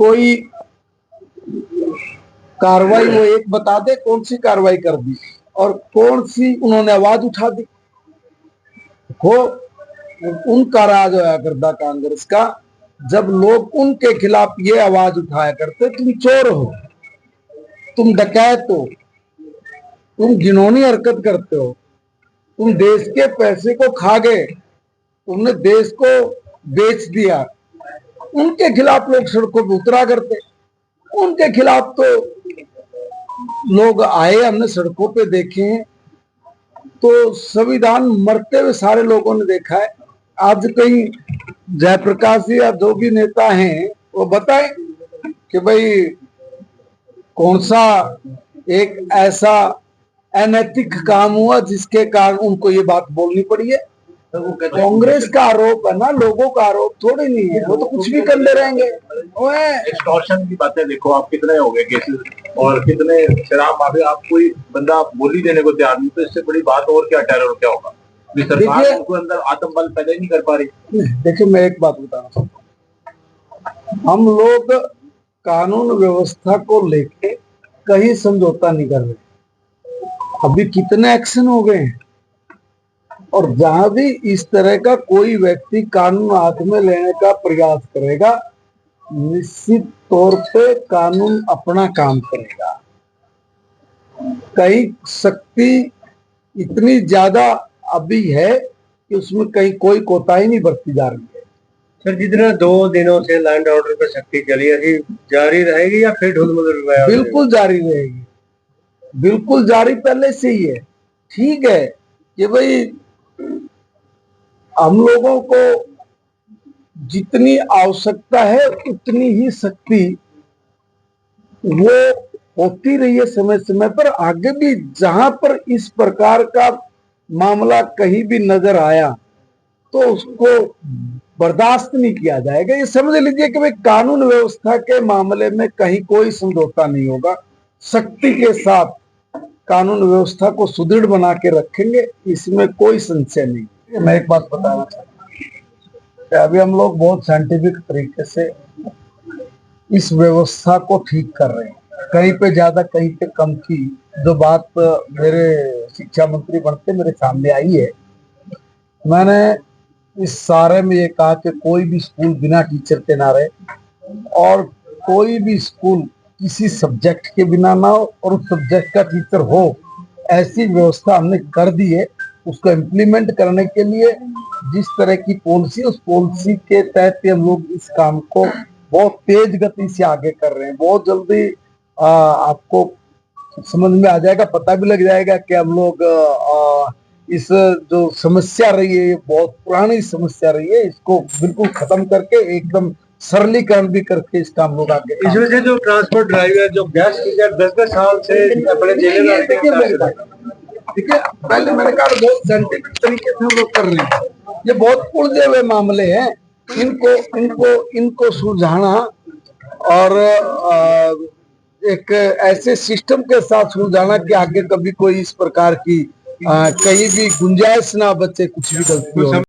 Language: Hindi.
कोई कार्रवाई वो एक बता दे कौन सी कार्रवाई कर दी और कौन सी उन्होंने आवाज उठा दी। को उनका राज होया करता कांग्रेस का, जब लोग उनके खिलाफ ये आवाज उठाया करते तुम चोर हो, तुम डकैत हो, तुम घिनौनी हरकत करते हो, तुम देश के पैसे को खा गए, तुमने देश को बेच दिया, उनके खिलाफ लोग सड़कों पर उतरा करते। उनके खिलाफ तो लोग आए, हमने सड़कों पे देखे हैं, तो संविधान मरते हुए सारे लोगों ने देखा है। आज कहीं जयप्रकाश जी या जो भी नेता हैं वो बताएं कि भाई कौन सा एक ऐसा अनैतिक काम हुआ जिसके कारण उनको ये बात बोलनी पड़ी है। तो कांग्रेस का आरोप है ना, लोगों का आरोप थोड़ी नहीं है, वो तो कुछ भी कर ले रहेंगे। एक्सटॉर्शन की बातें देखो, आप कितने हो गए केसेस और कितने शराब माफिया, आप कोई बंदा बोली देने को तैयार नहीं, तो इससे बड़ी बात और क्या, टेरर क्या होगा। सरकार उनको अंदर आत्मबल पैदा ही नहीं कर पा रही। देखिए मैं एक बात बताना चाहता हूँ, हम लोग कानून व्यवस्था को लेके कहीं समझौता नहीं कर रहे। अभी कितने एक्शन हो गए हैं, और जहां भी इस तरह का कोई व्यक्ति कानून हाथ में लेने का प्रयास करेगा, निश्चित तौर पे कानून अपना काम करेगा। कहीं शक्ति इतनी ज्यादा अभी है कि उसमें कहीं कोई कोताही नहीं बरती जा रही है। सर, जितना 2 दिनों से लैंड ऑर्डर पर शक्ति चली है, जारी रहेगी या फिर ढुलमुल? बिल्कुल जारी रहेगी, बिल्कुल जारी पहले से ही है। ठीक है कि भाई हम लोगों को जितनी आवश्यकता है उतनी ही शक्ति वो होती रही है समय समय पर। आगे भी जहां पर इस प्रकार का मामला कहीं भी नजर आया तो उसको बर्दाश्त नहीं किया जाएगा। ये समझ लीजिए कि भाई कानून व्यवस्था के मामले में कहीं कोई समझौता नहीं होगा। शक्ति के साथ कानून व्यवस्था को सुदृढ़ बना के रखेंगे, इसमें कोई संशय नहीं। मैं एक बात बताना चाहता हूँ, अभी हम लोग बहुत साइंटिफिक तरीके से इस व्यवस्था को ठीक कर रहे हैं। कहीं पे ज्यादा कहीं पे कम की जो बात मेरे शिक्षा मंत्री बनते मेरे सामने आई है, मैंने इस सारे में ये कहा कि कोई भी स्कूल बिना टीचर के ना रहे और कोई भी स्कूल किसी सब्जेक्ट के बिना ना हो और उस सब्जेक्ट का टीचर हो, ऐसी व्यवस्था हमने कर दी है। उसको इम्प्लीमेंट करने के लिए जिस तरह की पॉलिसी, उस पॉलिसी के तहत हम लोग इस काम को बहुत तेज गति से आगे कर रहे हैं। बहुत जल्दी आपको समझ में आ जाएगा, पता भी लग जाएगा कि हम लोग इस जो समस्या रही है, ये बहुत पुरानी समस्या रही है, इसको बिल्कुल खत्म करके एकदम सरलीकरण भी करके इसका हम लोग आगे। इसमें से जो ट्रांसपोर्ट ड्राइवर जो गैस टीचर 10-10 साल से अपने जेल में देखिए पहले मैंने कहा बहुत साइंटिफिक तरीके से हम लोग कर रहे हैं। ये बहुत उलझे हुए मामले हैं, इनको सुलझाना और एक ऐसे सिस्टम के साथ सुलझाना कि आगे कभी कोई इस प्रकार की कहीं भी गुंजाइश ना बचे कुछ भी गलती हो।